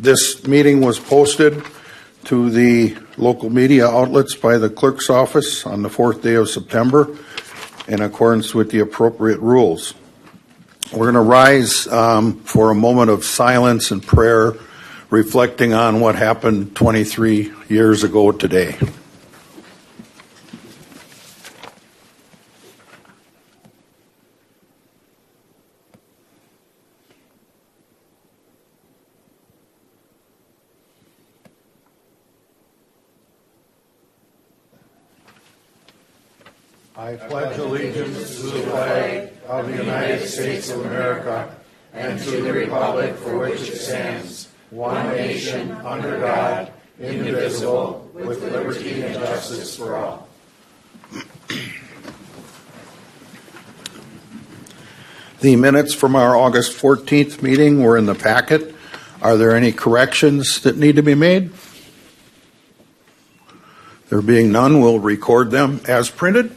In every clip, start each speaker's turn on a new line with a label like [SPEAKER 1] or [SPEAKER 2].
[SPEAKER 1] This meeting was posted to the local media outlets by the clerk's office on the 4th day of September in accordance with the appropriate rules. We're going to rise for a moment of silence and prayer, reflecting on what happened 23 years ago today. I pledge allegiance to the flag of the United States of America and to the republic for which it stands, one nation, under God, indivisible, with liberty and justice for all. The minutes from our August 14th meeting were in the packet. Are there any corrections that need to be made? There being none, we'll record them as printed.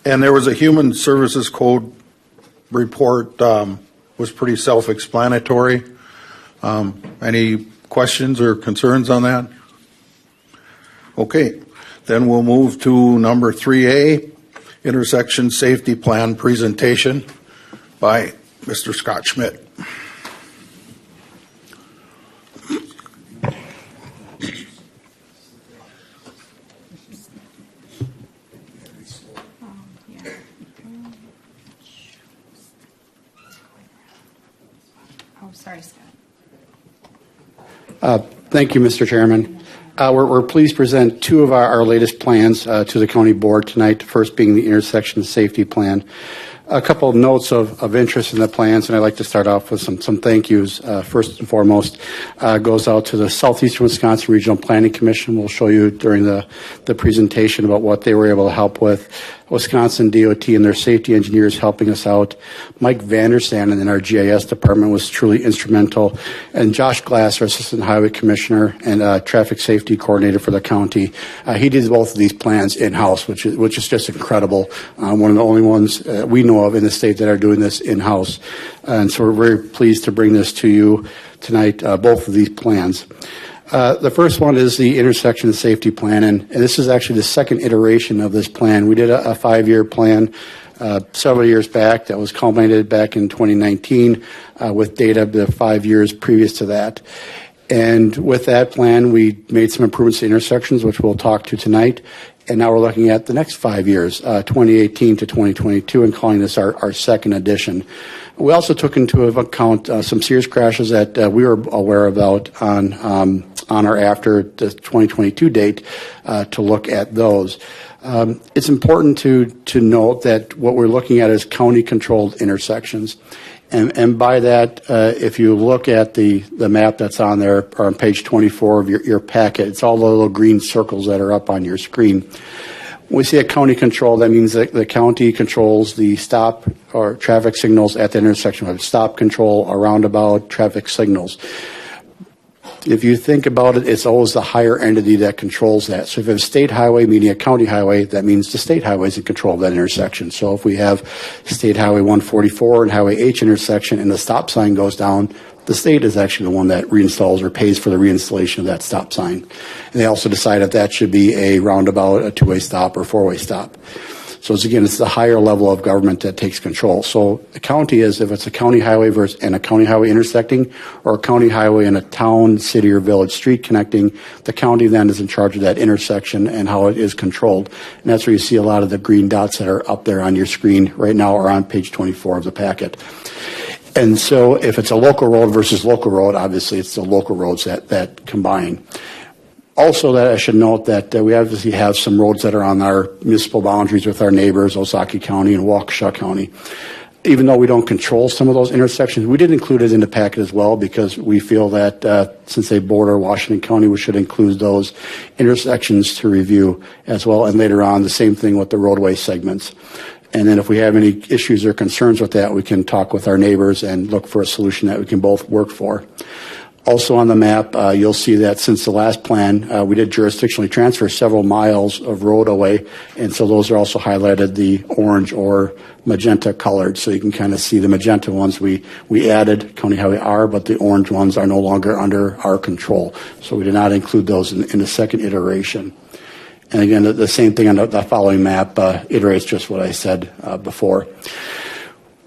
[SPEAKER 1] And there was a Human Services Code report, was pretty self-explanatory. Any questions or concerns on that? Okay, then we'll move to number 3A, Intersection Safety Plan presentation by Mr. Scott Schmidt.
[SPEAKER 2] Sorry, Scott.
[SPEAKER 3] Thank you, Mr. Chairman. We're pleased to present two of our latest plans to the county board tonight, the first being the intersection safety plan. A couple of notes of interest in the plans, and I'd like to start off with some thank yous. First and foremost, goes out to the Southeastern Wisconsin Regional Planning Commission. We'll show you during the presentation about what they were able to help with. Wisconsin DOT and their safety engineers helping us out. Mike Vandersand in our GIS department was truly instrumental. And Josh Glass, our Assistant Highway Commissioner and Traffic Safety Coordinator for the county, he did both of these plans in-house, which is just incredible. One of the only ones we know of in the state that are doing this in-house. And so we're very pleased to bring this to you tonight, both of these plans. The first one is the intersection safety plan, and this is actually the second iteration of this plan. We did a 5-year plan several years back that was culminated back in 2019 with data the 5 years previous to that. And with that plan, we made some improvements to intersections, which we'll talk to tonight. And now we're looking at the next 5 years, 2018 to 2022, and calling this our second edition. We also took into account some serious crashes that we were aware about on or after the 2022 date to look at those. It's important to note that what we're looking at is county-controlled intersections. And by that, if you look at the map that's on there, or on page 24 of your packet, it's all the little green circles that are up on your screen. When we say a county control, that means that the county controls the stop or traffic signals at the intersection, of stop control, a roundabout, traffic signals. If you think about it, it's always the higher entity that controls that. So if you have a state highway meeting a county highway, that means the state highway is in control of that intersection. So if we have State Highway 144 and Highway H intersection and the stop sign goes down, the state is actually the one that reinstalls or pays for the reinstallation of that stop sign. And they also decide if that should be a roundabout, a two-way stop, or four-way stop. So it's the higher level of government that takes control. So the county is, if it's a county highway and a county highway intersecting, or a county highway and a town, city, or village street connecting, the county then is in charge of that intersection and how it is controlled. And that's where you see a lot of the green dots that are up there on your screen right now, or on page 24 of the packet. And so if it's a local road versus local road, obviously it's the local roads that combine. Also, that I should note that we obviously have some roads that are on our municipal boundaries with our neighbors, Ozaukee County and Waukesha County. Even though we don't control some of those intersections, we did include it in the packet as well, because we feel that since they border Washington County, we should include those intersections to review as well. And later on, the same thing with the roadway segments. And then if we have any issues or concerns with that, we can talk with our neighbors and look for a solution that we can both work for. Also on the map, you'll see that since the last plan, we did jurisdictionally transfer several miles of roadway, and so those are also highlighted the orange or magenta colored, so you can kind of see the magenta ones we added County Highway R, but the orange ones are no longer under our control. So we did not include those in the second iteration. And again, the same thing on the following map iterates just what I said before.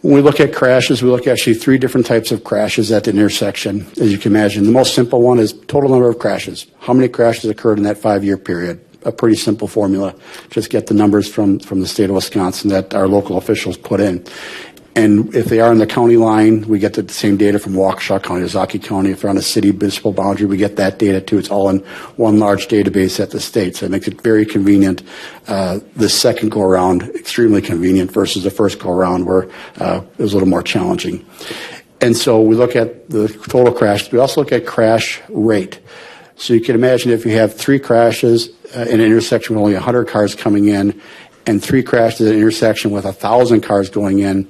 [SPEAKER 3] When we look at crashes, we look at actually three different types of crashes at the intersection. As you can imagine, the most simple one is total number of crashes. How many crashes occurred in that 5-year period? A pretty simple formula. Just get the numbers from the state of Wisconsin that our local officials put in. And if they are on the county line, we get the same data from Waukesha County, Ozaukee County. If they're on a city municipal boundary, we get that data too. It's all in one large database at the state. So it makes it very convenient. The second go around, extremely convenient versus the first go around where it was a little more challenging. And so we look at the total crash. We also look at crash rate. So you can imagine if you have 3 crashes in an intersection with only 100 cars coming in and 3 crashes at an intersection with 1,000 cars going in,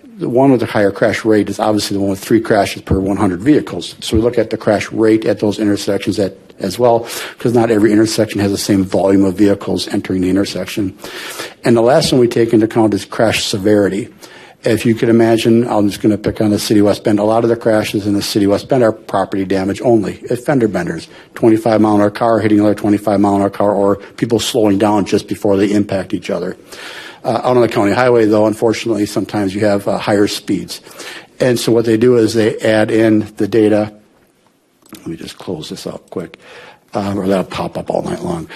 [SPEAKER 3] the one with the higher crash rate is obviously the one with 3 crashes per 100 vehicles. So we look at the crash rate at those intersections as well, because not every intersection has the same volume of vehicles entering the intersection. And the last one we take into account is crash severity. If you could imagine, I'm just going to pick on the city of West Bend. A lot of the crashes in the city of West Bend are property damage only. Fender benders, 25-mile-an-hour car hitting another 25-mile-an-hour car, or people slowing down just before they impact each other. Out on the county highway, though, unfortunately, sometimes you have higher speeds. And so what they do is they add in the data. Let me just close this up quick, or that'll pop up all night long.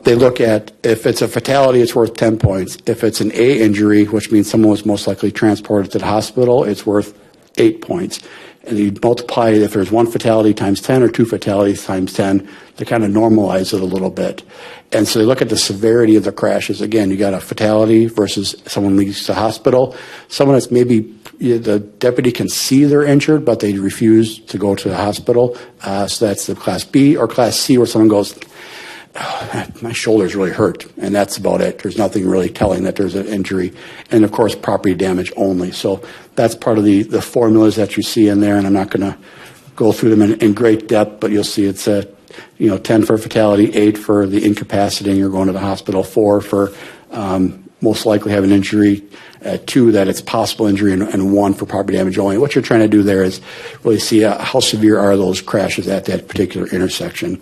[SPEAKER 3] They look at if it's a fatality, it's worth 10 points. If it's an A injury, which means someone was most likely transported to the hospital, it's worth 8 points. And you multiply it if there's 1 fatality times 10 or 2 fatalities times 10 to kind of normalize it a little bit. And so they look at the severity of the crashes. Again, you got a fatality versus someone leaves the hospital. Someone that's maybe the deputy can see they're injured, but they refuse to go to the hospital. So that's the Class B or Class C where someone goes, oh, my shoulder's really hurt, and that's about it. There's nothing really telling that there's an injury. And, of course, property damage only. So that's part of the formulas that you see in there, and I'm not going to go through them in great depth, but you'll see it's 10 for fatality, 8 for the incapacitating or going to the hospital, 4 for most likely have an injury, 2 that it's possible injury, and 1 for property damage only. What you're trying to do there is really see how severe are those crashes at that particular intersection.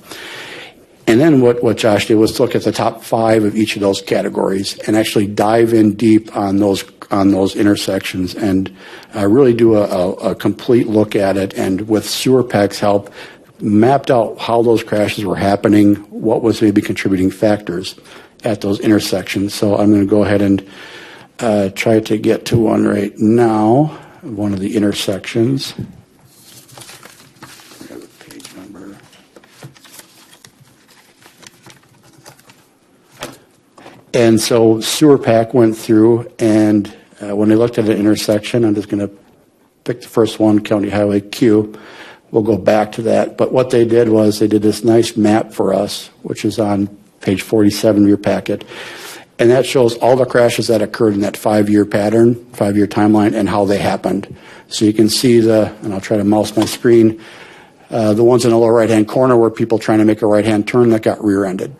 [SPEAKER 3] And then what Josh did was to look at the top 5 of each of those categories and actually dive in deep on those intersections and really do a complete look at it, and with SewerPAC's help, mapped out how those crashes were happening, what was maybe contributing factors at those intersections. So I'm going to go ahead and try to get to one right now, one of the intersections. And so SewerPAC went through, and when they looked at an intersection, I'm just going to pick the first one, County Highway Q. We'll go back to that. But what they did was they did this nice map for us, which is on page 47 of your packet. And that shows all the crashes that occurred in that 5-year pattern, 5-year timeline, and how they happened. So you can see and I'll try to mouse my screen, the ones in the lower right-hand corner were people trying to make a right-hand turn that got rear-ended.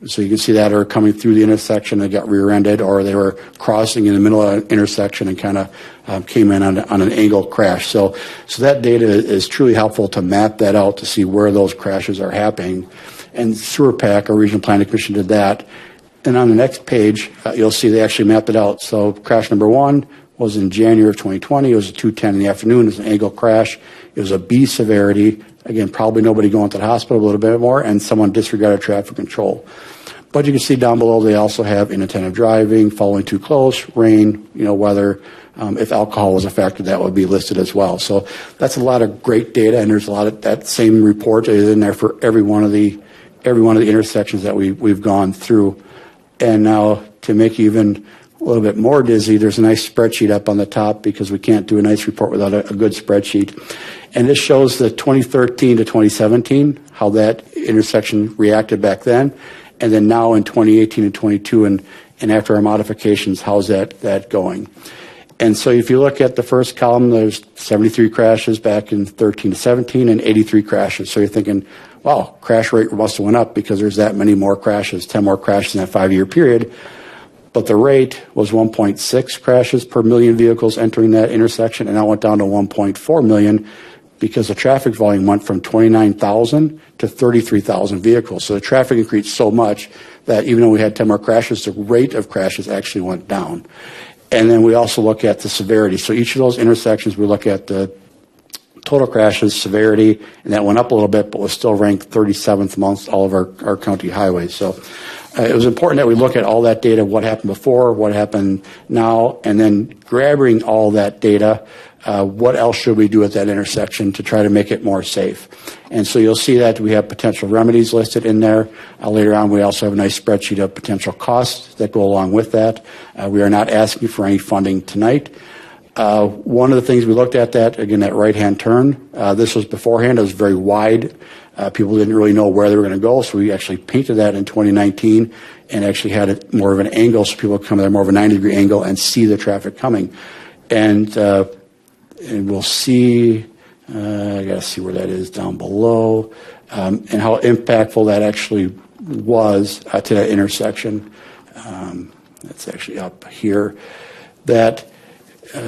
[SPEAKER 3] So you can see that, or coming through the intersection and got rear-ended, or they were crossing in the middle of an intersection and kind of came in on an angle crash. So that data is truly helpful to map that out to see where those crashes are happening. And SewerPAC, our Regional Planning Commission, did that. And on the next page, you'll see they actually mapped it out. So crash number 1 was in January of 2020. It was a 2:10 in the afternoon. It was an angle crash. It was a B severity. Again, probably nobody going to the hospital, a little bit more, and someone disregarded traffic control. But you can see down below they also have inattentive driving, following too close, rain, weather. If alcohol was a factor, that would be listed as well. So that's a lot of great data, and there's a lot of that same report is in there for every one of the intersections that we've gone through. And now to make you even a little bit more dizzy, there's a nice spreadsheet up on the top, because we can't do a nice report without a good spreadsheet. And this shows the 2013 to 2017, how that intersection reacted back then. And then now in 2018 and 22, and after our modifications, how's that going? And so if you look at the first column, there's 73 crashes back in 13 to 17 and 83 crashes. So you're thinking, wow, crash rate must have went up because there's that many more crashes, 10 more crashes in that 5-year period. But the rate was 1.6 crashes per million vehicles entering that intersection, and that went down to 1.4 million because the traffic volume went from 29,000 to 33,000 vehicles. So the traffic increased so much that even though we had 10 more crashes, the rate of crashes actually went down. And then we also look at the severity. So each of those intersections, we look at the total crashes, severity, and that went up a little bit, but was still ranked 37th amongst all of our county highways. So it was important that we look at all that data, what happened before, what happened now, and then grabbing all that data, what else should we do at that intersection to try to make it more safe? And so you'll see that we have potential remedies listed in there. Later on, we also have a nice spreadsheet of potential costs that go along with that. We are not asking for any funding tonight. One of the things we looked at that, again, that right-hand turn, this was beforehand. It was very wide. People didn't really know where they were going to go, so we actually painted that in 2019 and actually had it more of an angle so people would come there more of a 90-degree angle and see the traffic coming. And we'll see, I got to see where that is down below, and how impactful that actually was to that intersection. That's actually up here. That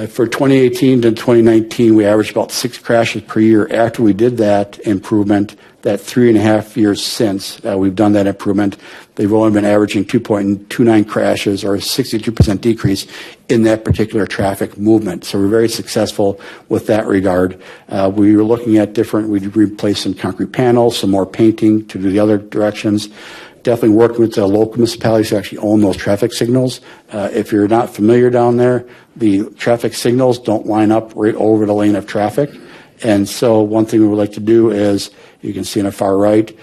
[SPEAKER 3] for 2018 to 2019, we averaged about 6 crashes per year. After we did that improvement, that 3.5 years since we've done that improvement, they've only been averaging 2.29 crashes, or a 62% decrease in that particular traffic movement. So we're very successful with that regard. We were looking at we replaced some concrete panels, some more painting to do the other directions. Definitely working with the local municipalities who actually own those traffic signals. If you're not familiar down there, the traffic signals don't line up right over the lane of traffic. And so one thing we would like to do is, you can see on the far right,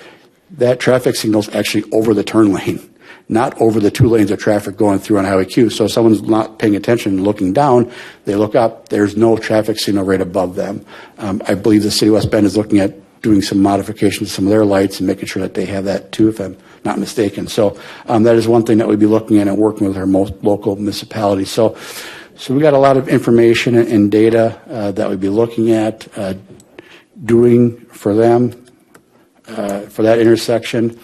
[SPEAKER 3] that traffic signal is actually over the turn lane, not over the 2 lanes of traffic going through on Highway Q. So if someone's not paying attention and looking down, they look up, there's no traffic signal right above them. I believe the City of West Bend is looking at doing some modifications to some of their lights and making sure that they have that too, if I'm not mistaken. So that is one thing that we'd be looking at and working with our most local municipalities. So we got a lot of information and data that we'd be looking at doing for them, for that intersection.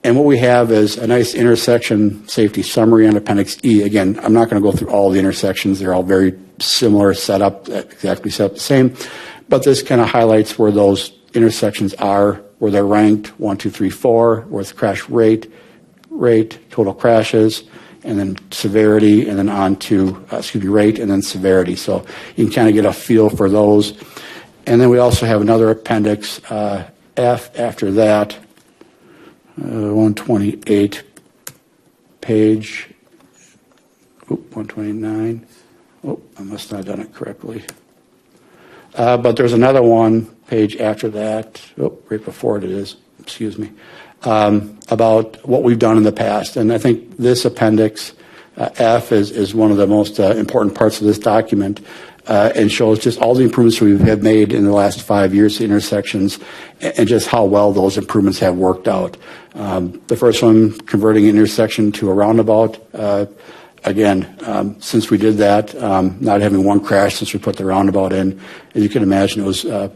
[SPEAKER 3] And what we have is a nice intersection safety summary on Appendix E. Again, I'm not going to go through all the intersections. They're all very similar setup, exactly set up the same. But this kind of highlights where those intersections are, where they're ranked 1, 2, 3, 4, with crash rate, total crashes, and then severity, and then on to, rate, and then severity. So you can kind of get a feel for those. And then we also have another Appendix F after that, 128 page, 129. Oh, I must not have done it correctly. But there's another one page after that, right before it is, excuse me, about what we've done in the past. And I think this Appendix F is one of the most important parts of this document, and shows just all the improvements we have made in the last 5 years to intersections, and just how well those improvements have worked out. The first one, converting an intersection to a roundabout. Again, since we did that, not having one crash since we put the roundabout in, as you can imagine, it was a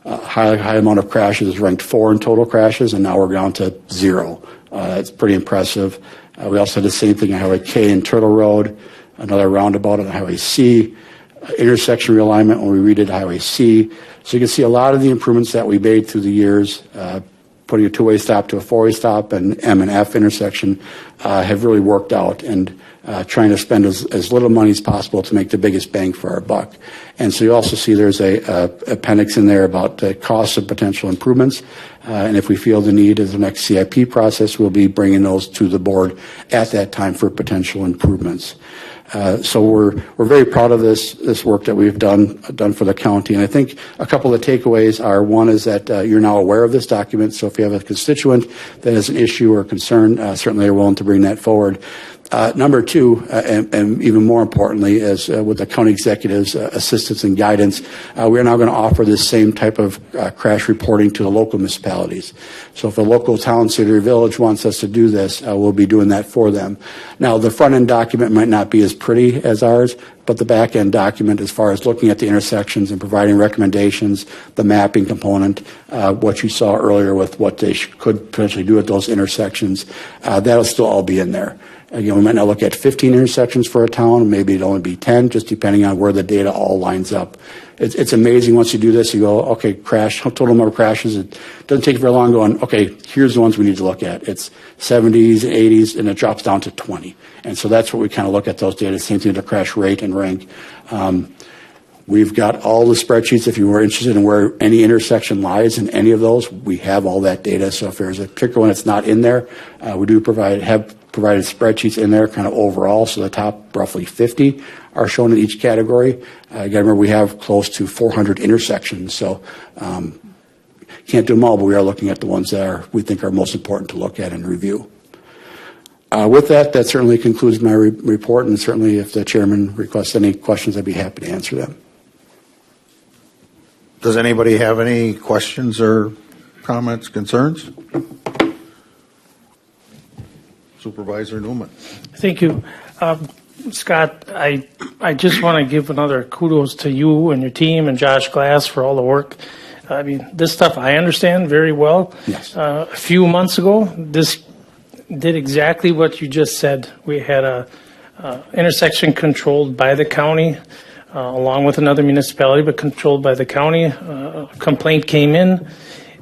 [SPEAKER 3] high amount of crashes, ranked 4 in total crashes, and now we're down to 0. It's pretty impressive. We also had the same thing on Highway K and Turtle Road, another roundabout on Highway C, intersection realignment when we redid Highway C. So you can see a lot of the improvements that we made through the years, putting a 2-way stop to a 4-way stop and M and F intersection, have really worked out, and trying to spend as little money as possible to make the biggest bang for our buck. And so you also see there's a appendix in there about the costs of potential improvements. And if we feel the need as the next CIP process, we'll be bringing those to the board at that time for potential improvements. So we're very proud of this work that we've done for the county. And I think a couple of the takeaways are, one is that you're now aware of this document. So if you have a constituent that has an issue or concern, certainly they're willing to bring that forward. Number two, and even more importantly, is with the county executive's assistance and guidance, we're now going to offer this same type of crash reporting to the local municipalities. So if a local town, city, or village wants us to do this, we'll be doing that for them. Now, the front-end document might not be as pretty as ours, but the back-end document, as far as looking at the intersections and providing recommendations, the mapping component, what you saw earlier with what they could potentially do at those intersections, that'll still all be in there. Again, we might not look at 15 intersections for a town, maybe it'll only be 10, just depending on where the data all lines up. It's amazing once you do this, you go, okay, total number of crashes. It doesn't take very long going, okay, here's the ones we need to look at. It's 70s, 80s, and it drops down to 20. And so that's what we kind of look at those data, same thing to crash rate and rank. We've got all the spreadsheets. If you were interested in where any intersection lies in any of those, we have all that data. So if there's a particular one that's not in there, we do have provided spreadsheets in there kind of overall. So the top roughly 50 are shown in each category. You got to remember we have close to 400 intersections. So can't do them all, but we are looking at the ones that we think are most important to look at and review. With that certainly concludes my report, and certainly if the chairman requests any questions, I'd be happy to answer them.
[SPEAKER 1] Does anybody have any questions or comments, concerns? Supervisor Newman.
[SPEAKER 2] Thank you. Scott, I just want to give another kudos to you and your team and Josh Glass for all the work. I mean, this stuff I understand very well.
[SPEAKER 3] Yes.
[SPEAKER 2] A few months ago, this did exactly what you just said. We had a intersection controlled by the county, along with another municipality, but controlled by the county. A complaint came in,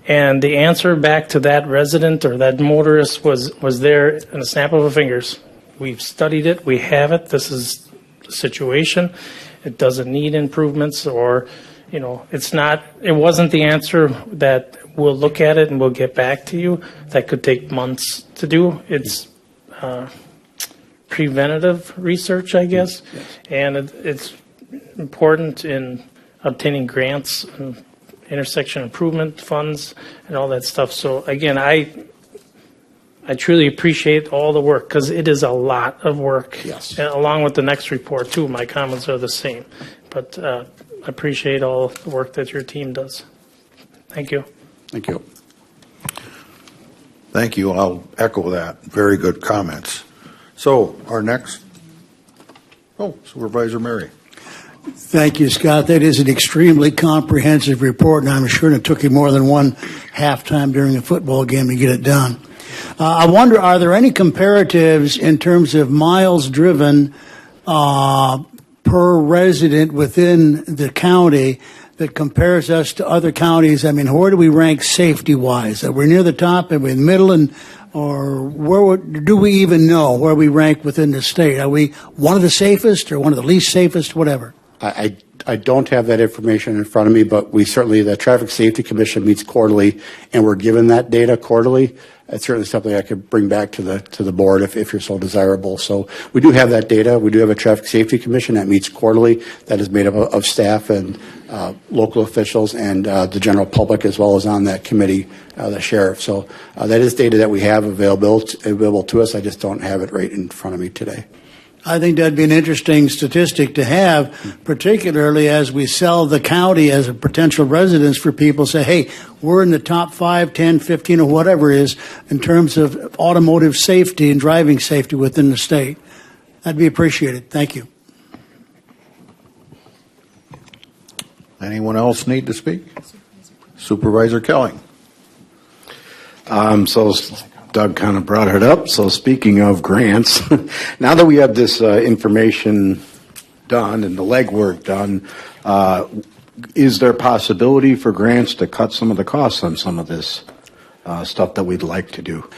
[SPEAKER 2] and the answer back to that resident or that motorist was there in a snap of a fingers. We've studied it. We have it. This is the situation. It doesn't need improvements, or, it wasn't the answer that we'll look at it and we'll get back to you. That could take months to do. It's preventative research, I guess, yes. And it's important in obtaining grants and intersection improvement funds and all that stuff. So again, I truly appreciate all the work, because it is a lot of work.
[SPEAKER 3] Yes.
[SPEAKER 2] And along with the next report too, my comments are the same. But I appreciate all the work that your team does. Thank you.
[SPEAKER 3] Thank you.
[SPEAKER 1] Thank you. I'll echo that. Very good comments. So our next, Supervisor Mary.
[SPEAKER 4] Thank you, Scott. That is an extremely comprehensive report, and I'm sure it took you more than one halftime during a football game to get it done. I wonder, are there any comparatives in terms of miles driven per resident within the county that compares us to other counties? I mean, where do we rank safety-wise? Are we near the top? Are we in the middle? Or where do we even know where we rank within the state? Are we one of the safest or one of the least safest, whatever?
[SPEAKER 3] I don't have that information in front of me, but the Traffic Safety Commission meets quarterly, and we're given that data quarterly. It's certainly something I could bring back to the board if you're so desirable. So we do have that data. We do have a Traffic Safety Commission that meets quarterly, that is made up of staff and local officials and the general public, as well as on that committee, the sheriff. So that is data that we have available to us. I just don't have it right in front of me today.
[SPEAKER 4] I think that'd be an interesting statistic to have, particularly as we sell the county as a potential residence for people. Say, hey, we're in the top 5, 10, 15, or whatever it is in terms of automotive safety and driving safety within the state. That'd be appreciated. Thank you.
[SPEAKER 1] Anyone else need to speak? Supervisor Kelling.
[SPEAKER 5] So Doug kind of brought it up. So speaking of grants, now that we have this information done and the legwork done, is there possibility for grants to cut some of the costs on some of this stuff that we'd like to do?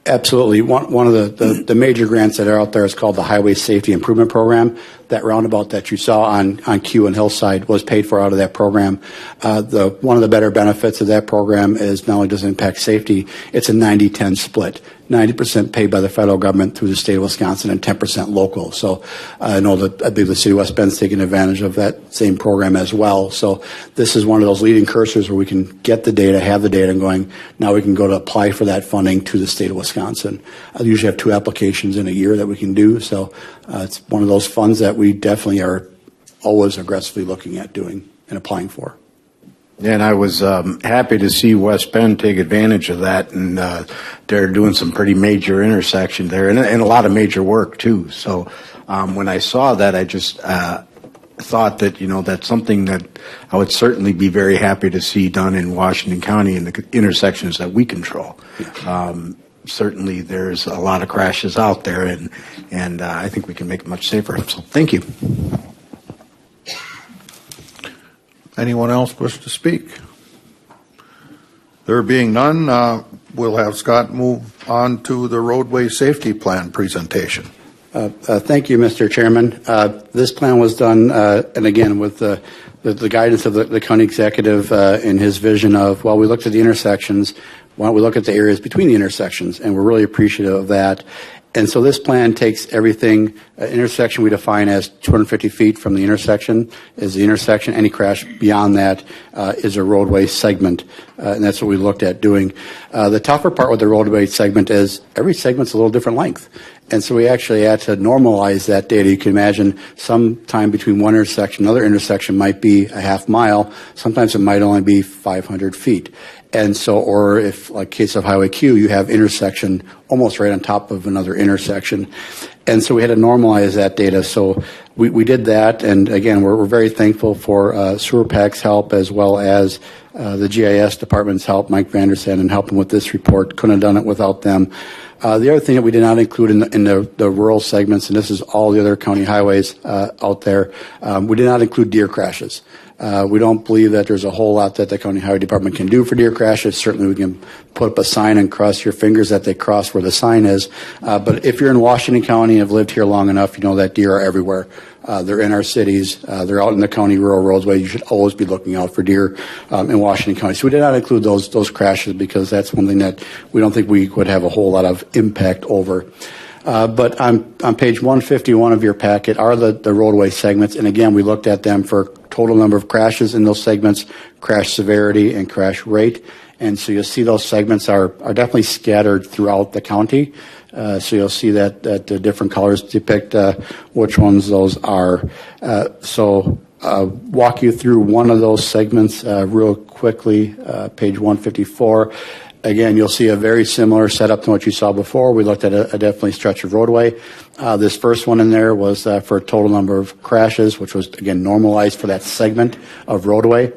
[SPEAKER 3] Absolutely. One of the major grants that are out there is called the Highway Safety Improvement Program. that roundabout that you saw on Q and Hillside was paid for out of that program. One of the better benefits of that program is not only does it impact safety, it's a 90-10 split. 90% paid by the federal government through the state of Wisconsin and 10% local. So I know that I believe the city of West Bend's taking advantage of that same program as well. So this is one of those leading cursors where we can get the data, have the data, and going, now we can go to apply for that funding to the state of Wisconsin. I usually have 2 applications in a year that we can do. So it's one of those funds that we definitely are always aggressively looking at doing and applying for.
[SPEAKER 5] And I was happy to see West Bend take advantage of that, and they're doing some pretty major intersections there, and a lot of major work too. So when I saw that, I just thought that that's something that I would certainly be very happy to see done in Washington County in the intersections that we control. Certainly, there's a lot of crashes out there, and I think we can make it much safer. So thank you.
[SPEAKER 1] Anyone else wish to speak? There being none, we'll have Scott move on to the roadway safety plan presentation.
[SPEAKER 3] Thank you, Mr. Chairman. This plan was done, and again, with the guidance of the county executive in his vision of, well, we looked at the intersections, why don't we look at the areas between the intersections, and we're really appreciative of that. And so this plan takes everything, intersection we define as 250 feet from the intersection is the intersection. Any crash beyond that is a roadway segment, and that's what we looked at doing. The tougher part with the roadway segment is every segment's a little different length. And so we actually had to normalize that data. You can imagine sometime between one intersection, another intersection might be a half mile. Sometimes it might only be 500 feet. And so, or if, like case of Highway Q, you have intersection almost right on top of another intersection. And so we had to normalize that data. So we did that. And again, we're very thankful for SewerPAC's help as well as the GIS department's help, Mike Vandersen, and helping with this report. Couldn't have done it without them. The other thing that we did not include in the rural segments, and this is all the other county highways out there, we did not include deer crashes. We don't believe that there's a whole lot that the county highway department can do for deer crashes. Certainly we can put up a sign and cross your fingers that they cross where the sign is. But if you're in Washington County and have lived here long enough, you know that deer are everywhere. They're in our cities. They're out in the county rural roadway. You should always be looking out for deer in Washington County. So we did not include those crashes because that's one thing that we don't think we would have a whole lot of impact over. But on page 151 of your packet are the roadway segments. And again, we looked at them for total number of crashes in those segments, crash severity, and crash rate. And so you'll see those segments are definitely scattered throughout the county. So you'll see that the different colors depict which ones those are. So walk you through one of those segments real quickly, page 154. Again, you'll see a very similar setup to what you saw before. We looked at a definitely stretch of roadway. This first one in there was for a total number of crashes, which was, again, normalized for that segment of roadway.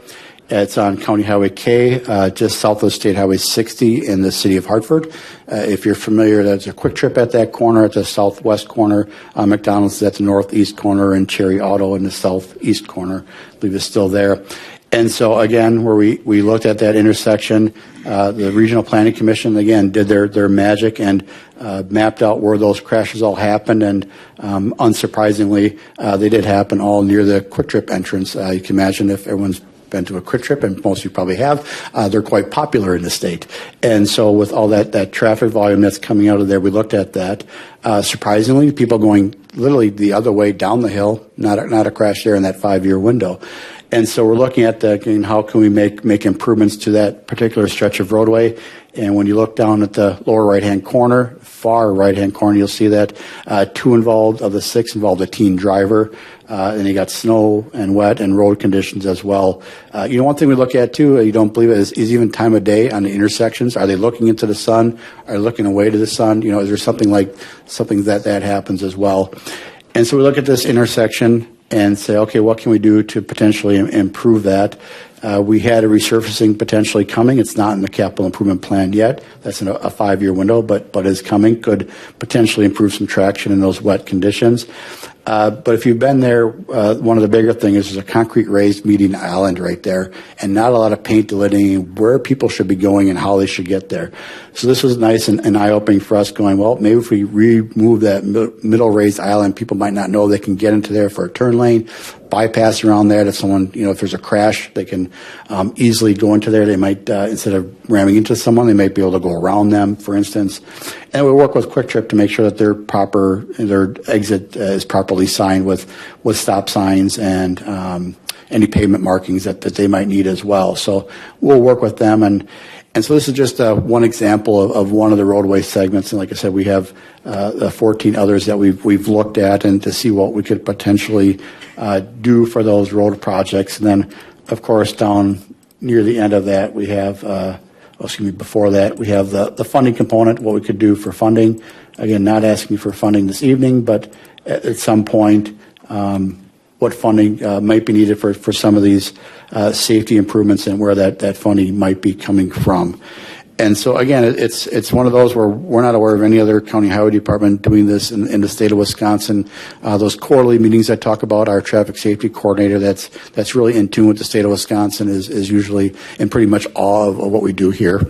[SPEAKER 3] It's on County Highway K, just south of State Highway 60 in the city of Hartford. If you're familiar, there's a Quick Trip at that corner, at the southwest corner. McDonald's is at the northeast corner, and Cherry Auto in the southeast corner. I believe is still there. And so, again, where we looked at that intersection, the Regional Planning Commission, again, did their magic and mapped out where those crashes all happened. And unsurprisingly, they did happen all near the Quick Trip entrance. You can imagine if everyone's been to a Quick Trip, and most of you probably have, they're quite popular in the state. And so with all that traffic volume that's coming out of there, we looked at that. Surprisingly, people going literally the other way down the hill, not a crash there in that 5-year window. And so we're looking at how can we make improvements to that particular stretch of roadway. And when you look down at the lower right-hand corner, far right-hand corner, you'll see that 2 involved of the 6 involved a teen driver. And you got snow and wet and road conditions as well. One thing we look at too, you don't believe it, is even time of day on the intersections. Are they looking into the sun? Are they looking away to the sun? Is there something that happens as well? And so we look at this intersection and say, okay, what can we do to potentially improve that? We had a resurfacing potentially coming. It's not in the capital improvement plan yet. That's in a 5-year window, but is coming. Could potentially improve some traction in those wet conditions. But if you've been there, one of the bigger things is there's a concrete raised median island right there, and not a lot of paint delineating where people should be going and how they should get there. So this was nice and eye-opening for us, going, well, maybe if we remove that middle raised island, people might not know they can get into there for a turn lane, bypass around there to someone, if there's a crash, they can easily go into there. They might, instead of ramming into someone, they might be able to go around them, for instance. And we work with Quick Trip to make sure that their exit is properly signed with stop signs and any pavement markings that they might need as well. So we'll work with them, and so this is just one example of one of the roadway segments. And like I said, we have 14 others that we've looked at, and to see what we could potentially do for those road projects. And then, of course, down near the end of that, we have, before that, we have the funding component, what we could do for funding. Again, not asking for funding this evening, but at some point, what funding might be needed for some of these safety improvements, and where that funding might be coming from. And so again, it's one of those where we're not aware of any other county highway department doing this in the state of Wisconsin. Those quarterly meetings I talk about, our traffic safety coordinator that's really in tune with the state of Wisconsin is usually in pretty much all of what we do here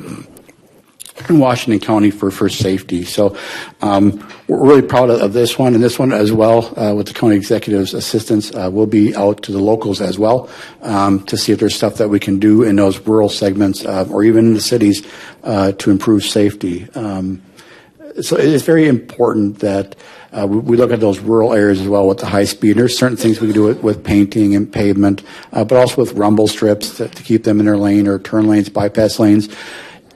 [SPEAKER 3] in Washington County for safety. So we're really proud of this one, and this one as well, with the county executive's assistance. We'll be out to the locals as well to see if there's stuff that we can do in those rural segments or even in the cities to improve safety. So it's very important that we look at those rural areas as well with the high speed. There's certain things we can do with painting and pavement, but also with rumble strips to keep them in their lane, or turn lanes, bypass lanes.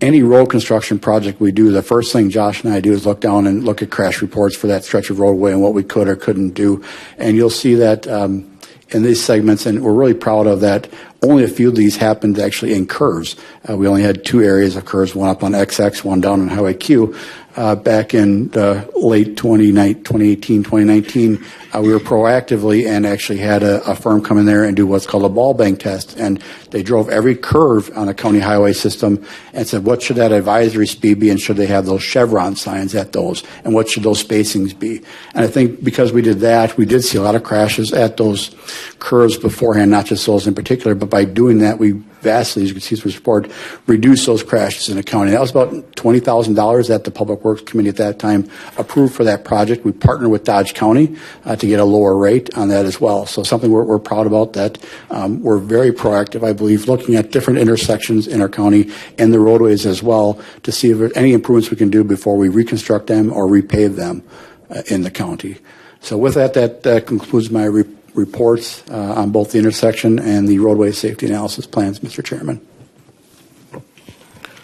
[SPEAKER 3] Any road construction project we do, the first thing Josh and I do is look down and look at crash reports for that stretch of roadway and what we could or couldn't do. And you'll see that in these segments, and we're really proud of that. Only a few of these happened actually in curves. We only had 2 areas of curves, one up on XX, one down on Highway Q. Back in late 2018, 2019, we were proactively and actually had a firm come in there and do what's called a ball bank test. And they drove every curve on the county highway system and said, what should that advisory speed be, and should they have those chevron signs at those, and what should those spacings be? And I think because we did that, we did see a lot of crashes at those curves beforehand, not just those in particular, but by doing that, we vastly, as you can see from this report, reduce those crashes in the county. That was about $20,000 that the Public Works Committee at that time approved for that project. We partnered with Dodge County to get a lower rate on that as well. So something we're proud about that. We're very proactive, I believe, looking at different intersections in our county and the roadways as well to see if there's any improvements we can do before we reconstruct them or repave them in the county. So with that concludes my reports on both the intersection and the roadway safety analysis plans, Mr. Chairman.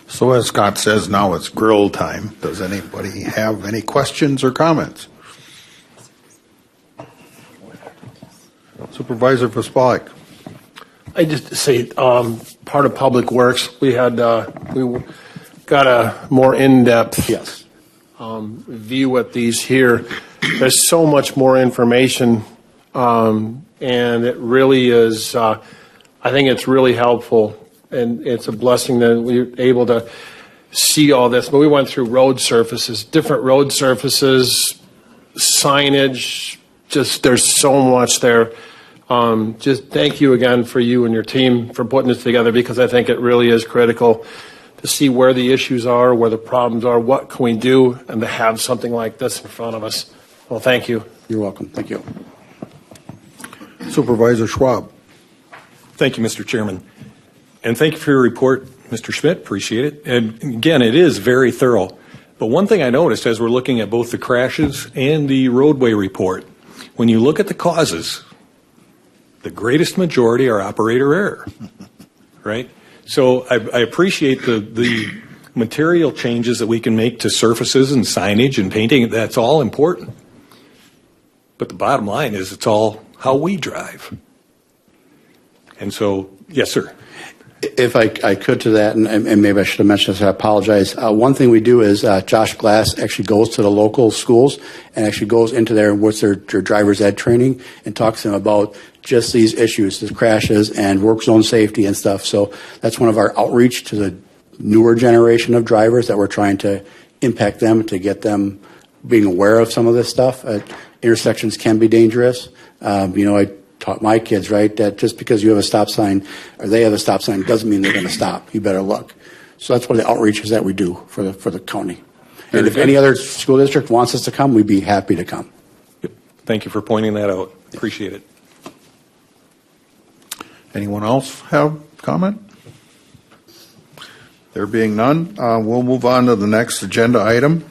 [SPEAKER 1] So as Scott says, now it's grill time. Does anybody have any questions or comments? Supervisor Vospalik.
[SPEAKER 6] I just say part of Public Works, we got a more in-depth view at these here. There's so much more information, and it really is. I think it's really helpful, and it's a blessing that we're able to see all this. But we went through road surfaces, different road surfaces, signage. Just there's so much there. Just thank you again for you and your team for putting this together, because I think it really is critical to see where the issues are, where the problems are, what can we do, and to have something like this in front of us. Well, thank you.
[SPEAKER 3] You're welcome. Thank you.
[SPEAKER 1] Supervisor Schwab.
[SPEAKER 7] Thank you, Mr. Chairman. And thank you for your report, Mr. Schmidt. Appreciate it. And again, it is very thorough. But one thing I noticed as we're looking at both the crashes and the roadway report, when you look at the causes, the greatest majority are operator error, right? So I appreciate the material changes that we can make to surfaces and signage and painting. That's all important. But the bottom line is it's all how we drive. And so, yes, sir.
[SPEAKER 3] If I could to that, and maybe I should have mentioned this, I apologize. One thing we do is Josh Glass actually goes to the local schools and actually goes into there and what's their driver's ed training and talks to them about just these issues, the crashes and work zone safety and stuff. So that's one of our outreach to the newer generation of drivers that we're trying to impact them, to get them being aware of some of this stuff. intersections can be dangerous. I taught my kids, right, that just because you have a stop sign or they have a stop sign doesn't mean they're going to stop. You better look. So that's one of the outreaches that we do for the county. And if any other school district wants us to come, we'd be happy to come.
[SPEAKER 7] Thank you for pointing that out. Appreciate it.
[SPEAKER 1] Anyone else have comment? There being none, we'll move on to the next agenda item,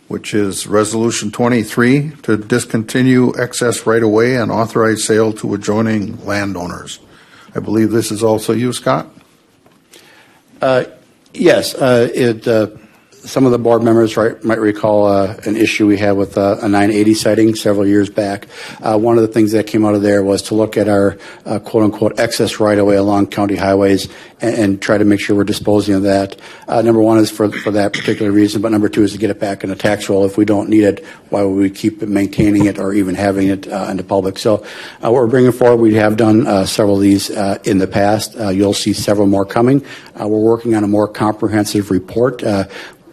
[SPEAKER 1] which is Resolution 23 to discontinue excess right-of-way and authorize sale to adjoining landowners. I believe this is also you, Scott?
[SPEAKER 3] Yes, some of the board members might recall an issue we had with a 980 sighting several years back. One of the things that came out of there was to look at our quote-unquote excess right-of-way along county highways and try to make sure we're disposing of that. Number one is for that particular reason, but number two is to get it back in the tax roll. If we don't need it, why would we keep maintaining it or even having it in the public? So what we're bringing forward, we have done several of these in the past. You'll see several more coming. We're working on a more comprehensive report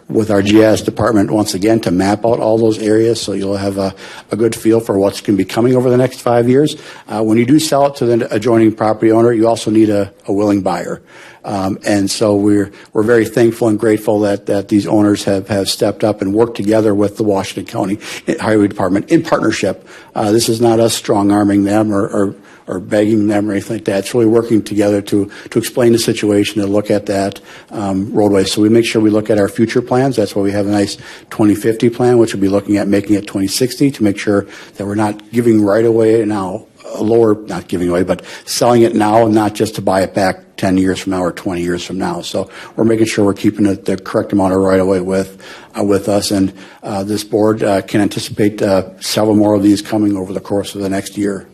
[SPEAKER 3] with our GIS department once again to map out all those areas, so you'll have a good feel for what's going to be coming over the next 5 years. When you do sell it to the adjoining property owner, you also need a willing buyer. And so we're very thankful and grateful that these owners have stepped up and worked together with the Washington County Highway Department in partnership. This is not us strong-arming them or begging them or anything like that. It's really working together to explain the situation and look at that roadway. So we make sure we look at our future plans. That's why we have a nice 2050 plan, which will be looking at making it 2060 to make sure that we're not giving right away now, not giving away, but selling it now, not just to buy it back 10 years from now or 20 years from now. So we're making sure we're keeping the correct amount of right away with us. And this board can anticipate several more of these coming over the course of the next year.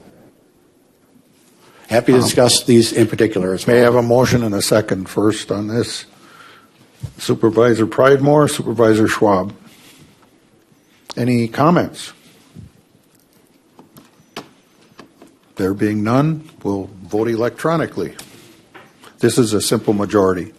[SPEAKER 3] Happy to discuss these in particular as well.
[SPEAKER 1] May I have a motion and a second first on this? Supervisor Pridemore, Supervisor Schwab. Any comments? There being none, we'll vote electronically. This is a simple majority.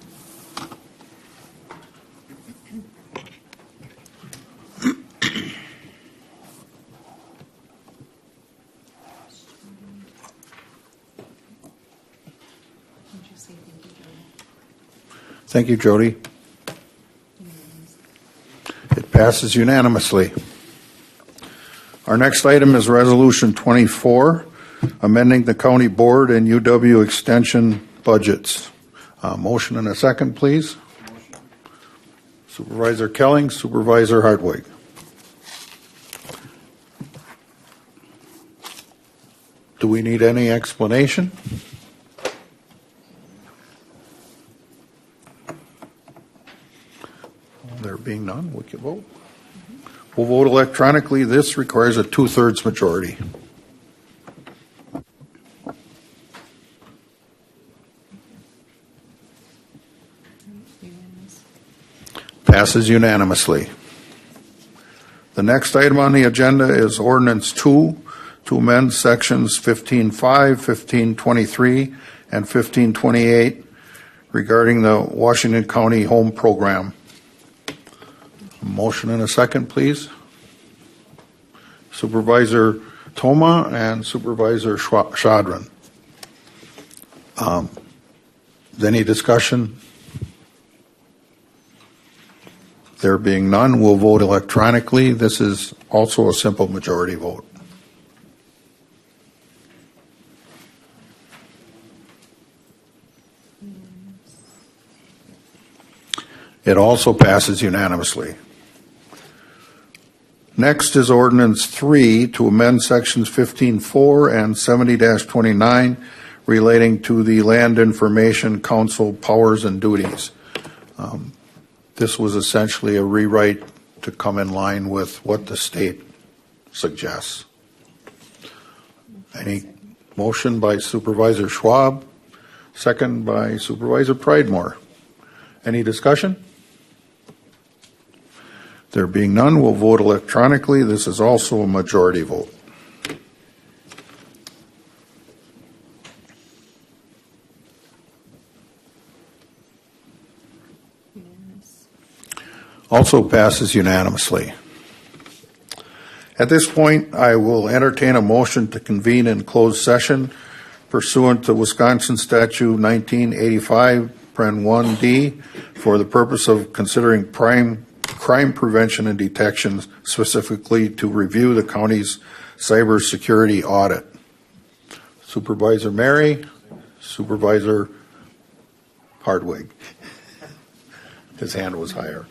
[SPEAKER 1] Thank you, Jody. It passes unanimously. Our next item is Resolution 24, amending the county board and UW extension budgets. Motion and a second, please. Supervisor Kelling, Supervisor Hartwig. Do we need any explanation? There being none, we can vote. We'll vote electronically. This requires a 2/3 majority. Passes unanimously. The next item on the agenda is Ordinance 2 to amend sections 15.5, 1523, and 1528 regarding the Washington County Home Program. Motion and a second, please. Supervisor Toma and Supervisor Shadran. Any discussion? There being none, we'll vote electronically. This is also a simple majority vote. It also passes unanimously. Next is Ordinance 3 to amend Sections 15.4 and 70-29 relating to the Land Information Council powers and duties. This was essentially a rewrite to come in line with what the state suggests. Any motion by Supervisor Schwab, second by Supervisor Pridemore. Any discussion? There being none, we'll vote electronically. This is also a majority vote. Also passes unanimously. At this point, I will entertain a motion to convene in closed session pursuant to Wisconsin Statute 1985, Paren 1D, for the purpose of considering crime prevention and detection, specifically to review the county's cybersecurity audit. Supervisor Mary, Supervisor Hardwig. His hand was higher.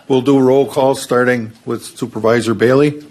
[SPEAKER 1] We'll do roll call starting with Supervisor Bailey.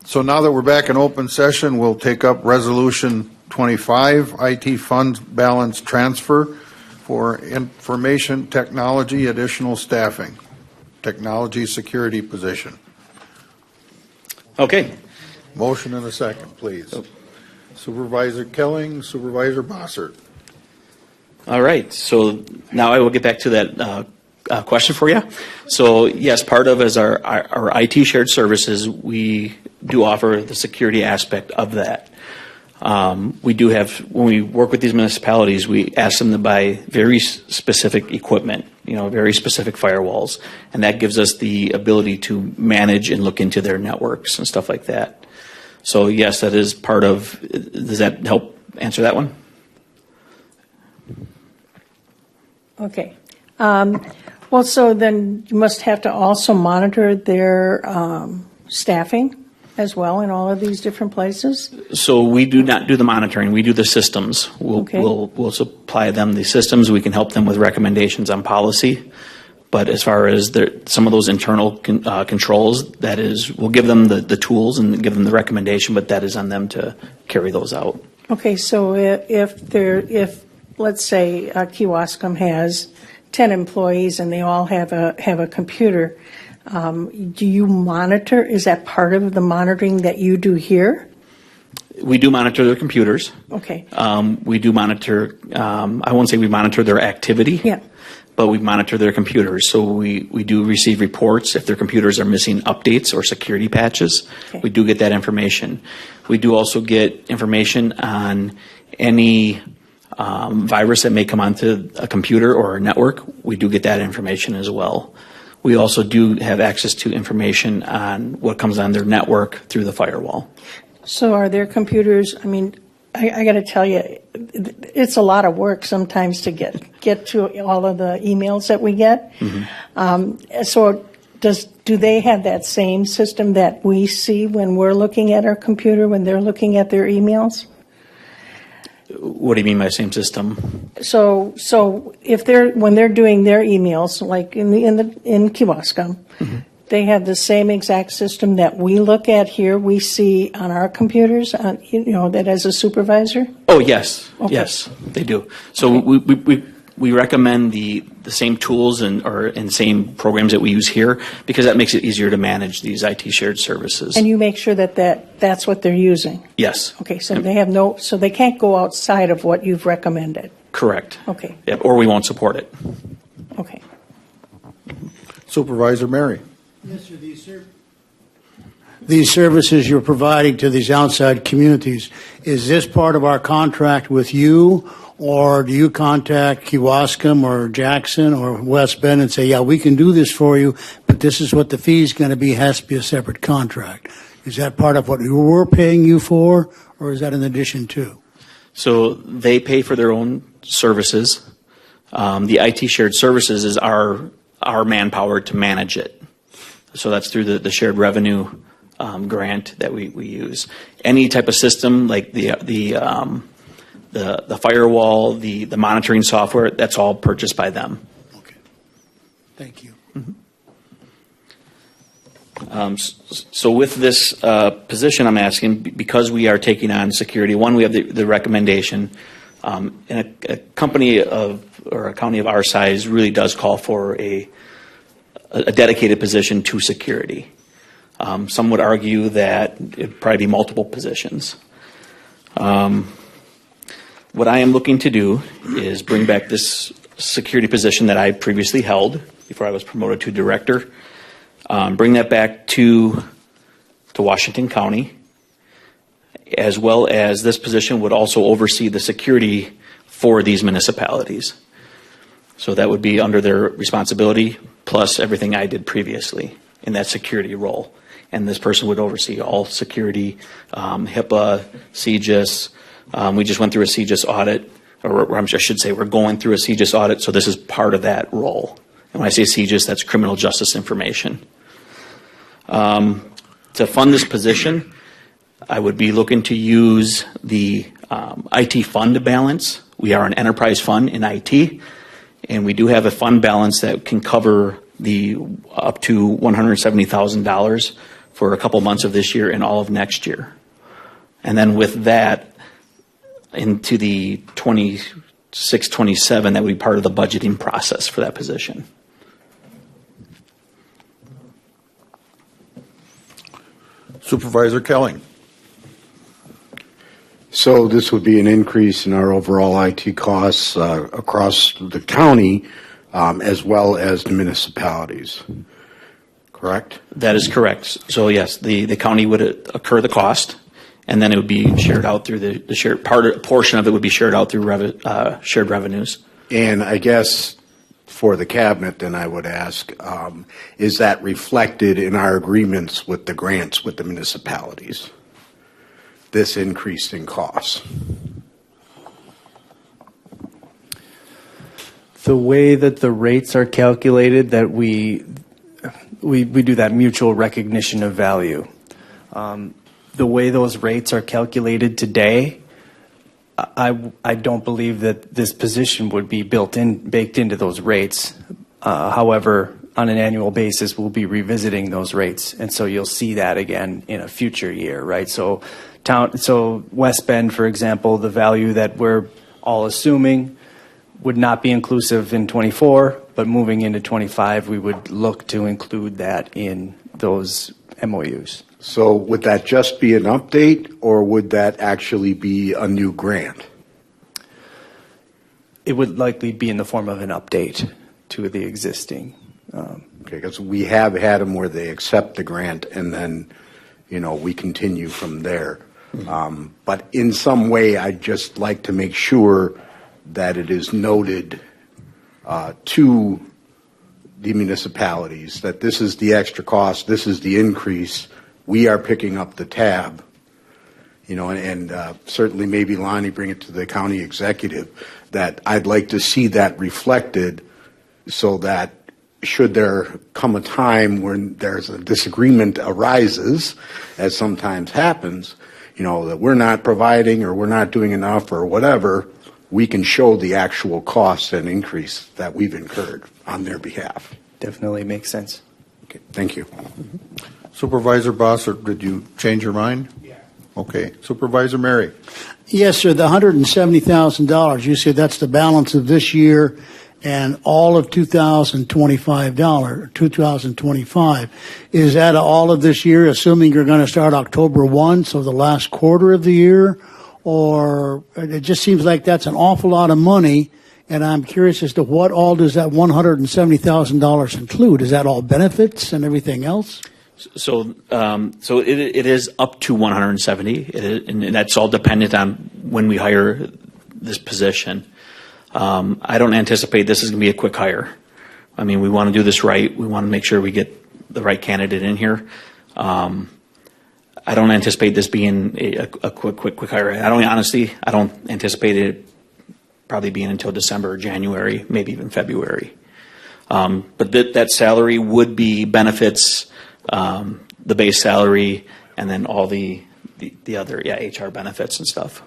[SPEAKER 1] So now that we're back in open session, we'll take up Resolution 25, IT Fund Balance Transfer for Information Technology Additional Staffing, Technology Security Position.
[SPEAKER 8] Okay.
[SPEAKER 1] Motion and a second, please. Supervisor Kelling, Supervisor Bossert.
[SPEAKER 8] All right. So now I will get back to that question for you. So yes, part of as our IT shared services, we do offer the security aspect of that. We do have, when we work with these municipalities, we ask them to buy very specific equipment, very specific firewalls, and that gives us the ability to manage and look into their networks and stuff like that. So yes, that is part of, does that help answer that one?
[SPEAKER 9] Okay. Well, so then you must have to also monitor their staffing as well in all of these different places?
[SPEAKER 8] So we do not do the monitoring. We do the systems. We'll supply them the systems. We can help them with recommendations on policy. But as far as some of those internal controls, that is, we'll give them the tools and give them the recommendation, but that is on them to carry those out.
[SPEAKER 9] Okay, so if let's say Kewaskum has 10 employees and they all have a computer, do you monitor? Is that part of the monitoring that you do here?
[SPEAKER 8] We do monitor their computers.
[SPEAKER 9] Okay.
[SPEAKER 8] We do monitor, I won't say we monitor their activity.
[SPEAKER 9] Yeah.
[SPEAKER 8] But we monitor their computers. So we do receive reports if their computers are missing updates or security patches.
[SPEAKER 9] Okay.
[SPEAKER 8] We do get that information. We do also get information on any virus that may come onto a computer or a network. We do get that information as well. We also do have access to information on what comes on their network through the firewall.
[SPEAKER 9] So are their computers, I mean, I got to tell you, it's a lot of work sometimes to get to all of the emails that we get. Mm-hmm. So do they have that same system that we see when we're looking at our computer, when they're looking at their emails?
[SPEAKER 8] What do you mean by same system?
[SPEAKER 9] So if when they're doing their emails, like in Kewaskum, mm-hmm. They have the same exact system that we look at here, we see on our computers, that as a supervisor?
[SPEAKER 8] Oh, yes.
[SPEAKER 9] Okay.
[SPEAKER 8] Yes, they do. So okay. we recommend the same tools and same programs that we use here because that makes it easier to manage these IT shared services.
[SPEAKER 9] And you make sure that's what they're using?
[SPEAKER 8] Yes.
[SPEAKER 9] Okay, so so they can't go outside of what you've recommended?
[SPEAKER 8] Correct.
[SPEAKER 9] Okay.
[SPEAKER 8] Yep, or we won't support it.
[SPEAKER 9] Okay.
[SPEAKER 1] Supervisor Mary.
[SPEAKER 4] Yes, sir. These services you're providing to these outside communities, is this part of our contract with you, or do you contact Kewaskum or Jackson or West Bend and say, yeah, we can do this for you, but this is what the fee is going to be, has to be a separate contract? Is that part of what we're paying you for, or is that in addition to?
[SPEAKER 8] So they pay for their own services. The IT shared services is our manpower to manage it. So that's through the shared revenue grant that we use. Any type of system like the firewall, the monitoring software, that's all purchased by them.
[SPEAKER 4] Okay. Thank you.
[SPEAKER 8] Mm-hmm. So with this position, I'm asking, because we are taking on security, one, we have the recommendation, and a company or a county of our size really does call for a dedicated position to security. Some would argue that it'd probably be multiple positions. What I am looking to do is bring back this security position that I previously held before I was promoted to director, bring that back to Washington County, as well as this position would also oversee the security for these municipalities. So that would be under their responsibility, plus everything I did previously in that security role. And this person would oversee all security, HIPAA, CJIS. We just went through a CJIS audit, or I should say we're going through a CJIS audit, so this is part of that role. And when I say CJIS, that's criminal justice information. To fund this position, I would be looking to use the IT fund balance. We are an enterprise fund in IT, and we do have a fund balance that can cover the up to $170,000 for a couple months of this year and all of next year. And then with that, into the 26, 27, that would be part of the budgeting process for that position.
[SPEAKER 1] Supervisor Kelling.
[SPEAKER 5] So this would be an increase in our overall IT costs across the county as well as the municipalities, correct?
[SPEAKER 8] That is correct. So yes, the county would incur the cost, and then it would be shared out through the shared portion of it would be shared out through shared revenues.
[SPEAKER 5] And I guess for the cabinet, then I would ask, is that reflected in our agreements with the grants with the municipalities? This increase in costs?
[SPEAKER 10] The way that the rates are calculated, that we do that mutual recognition of value. The way those rates are calculated today, I don't believe that this position would be baked into those rates. However, on an annual basis, we'll be revisiting those rates, and so you'll see that again in a future year, right? So West Bend, for example, the value that we're all assuming would not be inclusive in 24, but moving into 25, we would look to include that in those MOUs.
[SPEAKER 5] So would that just be an update, or would that actually be a new grant?
[SPEAKER 10] It would likely be in the form of an update to the existing.
[SPEAKER 5] Okay, because we have had them where they accept the grant and then, we continue from there. But in some way, I'd just like to make sure that it is noted to the municipalities that this is the extra cost, this is the increase, we are picking up the tab, and certainly maybe Lonnie bring it to the county executive, that I'd like to see that reflected so that should there come a time when there's a disagreement arises, as sometimes happens, that we're not providing or we're not doing enough or whatever, we can show the actual cost and increase that we've incurred on their behalf.
[SPEAKER 10] Definitely makes sense.
[SPEAKER 5] Okay, thank you.
[SPEAKER 1] Supervisor Bossert, did you change your mind? Yeah. Okay. Supervisor Mary.
[SPEAKER 4] Yes, sir. The $170,000, you said that's the balance of this year and all of 2025. Is that all of this year, assuming you're going to start October 1, so the last quarter of the year? Or it just seems like that's an awful lot of money, and I'm curious as to what all does that $170,000 include? Is that all benefits and everything else?
[SPEAKER 8] So it is up to 170, and that's all dependent on when we hire this position. I don't anticipate this is going to be a quick hire. I mean, we want to do this right. We want to make sure we get the right candidate in here. I don't anticipate this being a quick hire. I don't anticipate it probably being until December or January, maybe even February. But that salary would be benefits, the base salary, and then all the other HR benefits and stuff.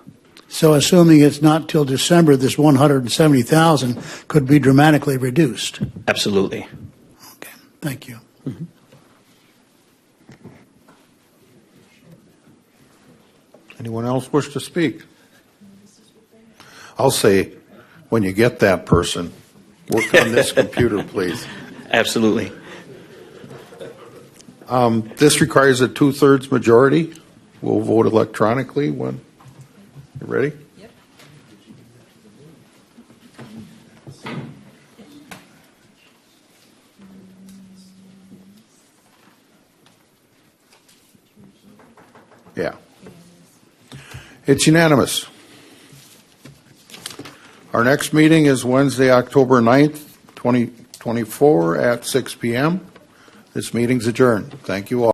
[SPEAKER 4] So assuming it's not till December, this $170,000 could be dramatically reduced.
[SPEAKER 8] Absolutely.
[SPEAKER 4] Okay, thank you.
[SPEAKER 8] Mm-hmm.
[SPEAKER 1] Anyone else wish to speak? I'll say, when you get that person, work on this computer, please.
[SPEAKER 8] Absolutely.
[SPEAKER 1] This requires a 2/3 majority. We'll vote electronically when you ready.
[SPEAKER 11] Yep.
[SPEAKER 1] Yeah. It's unanimous. Our next meeting is Wednesday, October 9th, 2024 at 6 p.m. This meeting's adjourned. Thank you all.